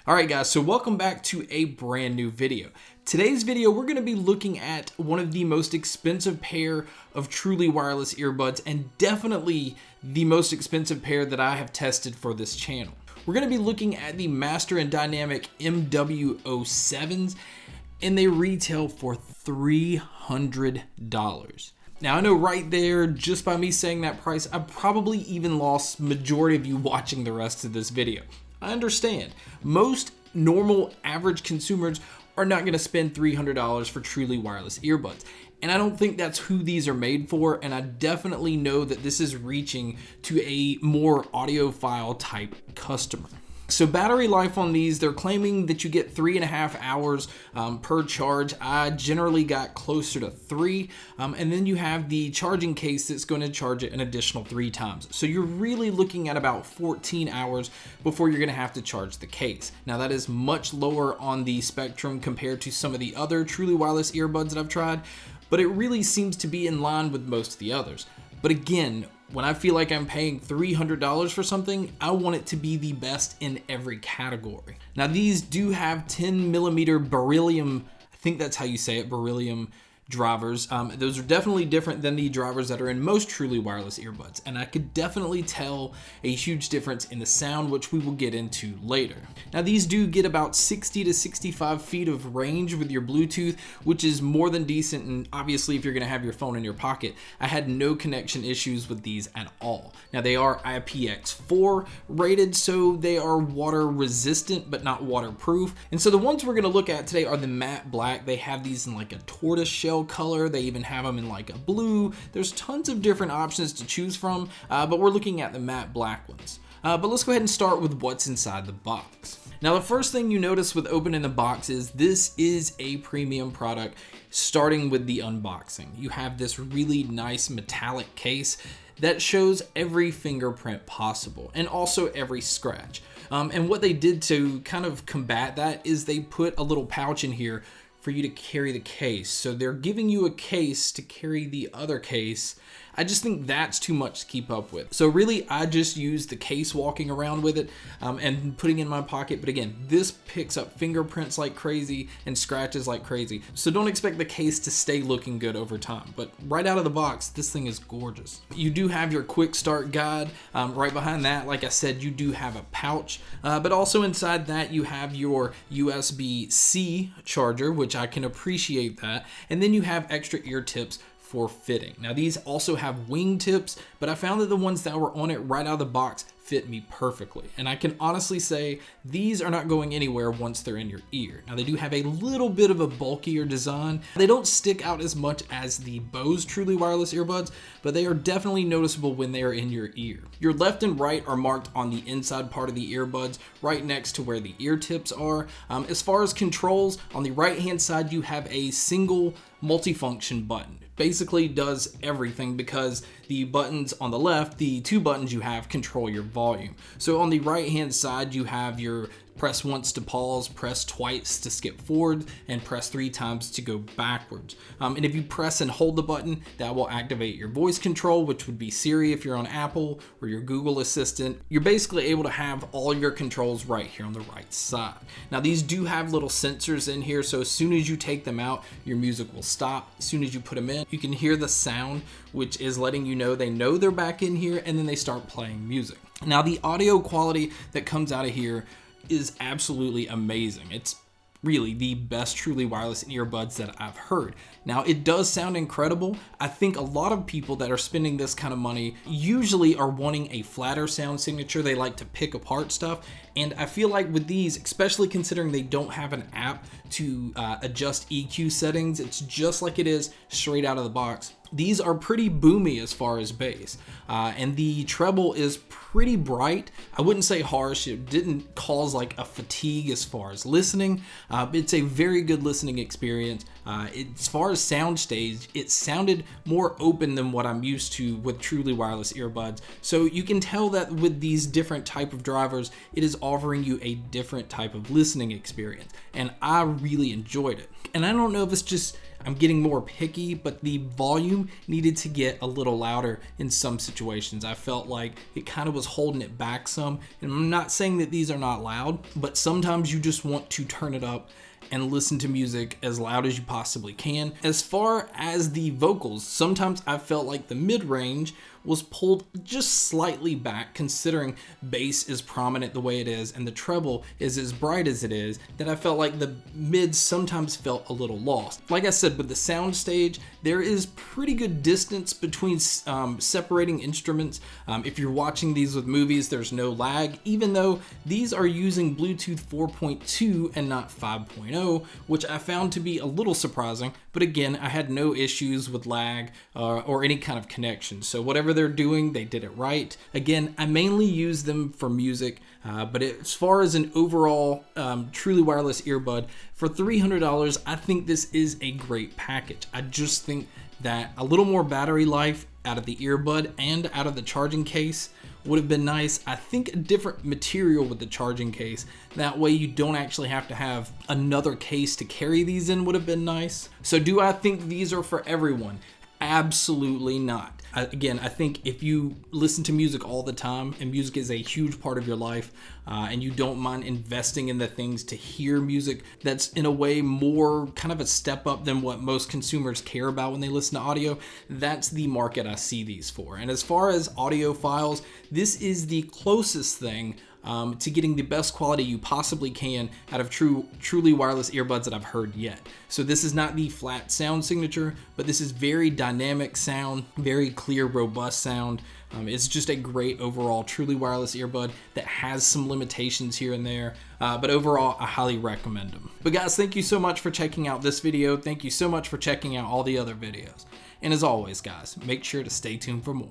Alright guys, so welcome back to a brand new video. Today's video, we're going to be looking at one of the most expensive pair of truly wireless earbuds, and definitely the most expensive pair that I have tested for this channel. We're going to be looking at the Master Dynamic MW07s, and they retail for $300. Now I know right there, just by me saying that price, I probably even lost majority of you watching the rest of this video. I understand. Most normal average consumers are not going to spend $300 for truly wireless earbuds. And I don't think that's who these are made for, and I definitely know that this is reaching to a more audiophile type customer. So battery life on these, they're claiming that you get 3.5 hours per charge. I generally got closer to 3. And then you have the charging case that's going to charge it an additional 3 times. So you're really looking at about 14 hours before you're going to have to charge the case. Now that is much lower on the spectrum compared to some of the other truly wireless earbuds that I've tried, but it really seems to be in line with most of the others. But again, when I feel like I'm paying $300 for something, I want it to be the best in every category. Now these do have 10mm beryllium, I think that's how you say it, beryllium drivers. Those are definitely different than the drivers that are in most truly wireless earbuds, and I could definitely tell a huge difference in the sound, which we will get into later. Now these do get about 60 to 65 feet of range with your Bluetooth, which is more than decent, and obviously if you're going to have your phone in your pocket, I had no connection issues with these at all. Now they are IPX4 rated, so they are water resistant but not waterproof. And so the ones we're going to look at today are the matte black. They have these in like a tortoise shell color. They even have them in like a blue. There's tons of different options to choose from, but we're looking at the matte black ones. But let's go ahead and start with what's inside the box. Now the first thing you notice with opening the box is this is a premium product. Starting with the unboxing, you have this really nice metallic case that shows every fingerprint possible and also every scratch. And what they did to kind of combat that is they put a little pouch in here for you to carry the case. So they're giving you a case to carry the other case. I just think that's too much to keep up with. So really, I just use the case walking around with it and putting it in my pocket. But again, this picks up fingerprints like crazy and scratches like crazy. So don't expect the case to stay looking good over time. But right out of the box, this thing is gorgeous. You do have your quick start guide. Right behind that, like I said, you do have a pouch. But also inside that, you have your USB-C charger, which I can appreciate that. And then you have extra ear tips for fitting. Now these also have wing tips, but I found that the ones that were on it right out of the box fit me perfectly. And I can honestly say these are not going anywhere once they're in your ear. Now they do have a little bit of a bulkier design. They don't stick out as much as the Bose truly wireless earbuds, but they are definitely noticeable when they are in your ear. Your left and right are marked on the inside part of the earbuds, right next to where the ear tips are. As far as controls, on the right hand side you have a single multifunction button. Basically does everything because the buttons on the left, the 2 buttons you have, control your volume. So on the right hand side you have your press once to pause, press twice to skip forward, and press 3 times to go backwards. And if you press and hold the button, that will activate your voice control, which would be Siri if you're on Apple, or your Google Assistant. You're basically able to have all your controls right here on the right side. Now these do have little sensors in here, so as soon as you take them out, your music will stop. As soon as you put them in, you can hear the sound, which is letting you know they know they're back in here, and then they start playing music. Now the audio quality that comes out of here is absolutely amazing. It's really the best truly wireless earbuds that I've heard. Now it does sound incredible. I think a lot of people that are spending this kind of money usually are wanting a flatter sound signature. They like to pick apart stuff, and I feel like with these, especially considering they don't have an app to adjust EQ settings, it's just like it is straight out of the box. These are pretty boomy as far as bass, and the treble is pretty bright. I wouldn't say harsh. It didn't cause like a fatigue as far as listening. It's a very good listening experience. As far as soundstage, it sounded more open than what I'm used to with truly wireless earbuds. So you can tell that with these different type of drivers, it is offering you a different type of listening experience, and I really enjoyed it. and I don't know if it's just I'm getting more picky, but the volume needed to get a little louder in some situations. I felt like it kind of was holding it back some, and I'm not saying that these are not loud, but sometimes you just want to turn it up and listen to music as loud as you possibly can. As far as the vocals, sometimes I felt like the mid-range was pulled just slightly back, considering bass is prominent the way it is and the treble is as bright as it is, that I felt like the mids sometimes felt a little lost. Like I said, with the sound stage, there is pretty good distance between separating instruments. If you're watching these with movies, there's no lag, even though these are using Bluetooth 4.2 and not 5.0, which I found to be a little surprising. But again, I had no issues with lag or any kind of connection. So whatever they're doing, they did it right. Again, I mainly use them for music, but as far as an overall truly wireless earbud, for $300, I think this is a great package. I just think that a little more battery life out of the earbud and out of the charging case would have been nice. I think a different material with the charging case. That way you don't actually have to have another case to carry these in would have been nice. So do I think these are for everyone? Absolutely not. Again, I think if you listen to music all the time, and music is a huge part of your life, and you don't mind investing in the things to hear music that's in a way more kind of a step up than what most consumers care about when they listen to audio, that's the market I see these for. And as far as audiophiles, this is the closest thing to getting the best quality you possibly can out of truly wireless earbuds that I've heard yet. So this is not the flat sound signature, but this is very dynamic sound, very clear, robust sound. It's just a great overall truly wireless earbud that has some limitations here and there, but overall I highly recommend them. But guys, thank you so much for checking out this video. Thank you so much for checking out all the other videos. And as always guys, make sure to stay tuned for more.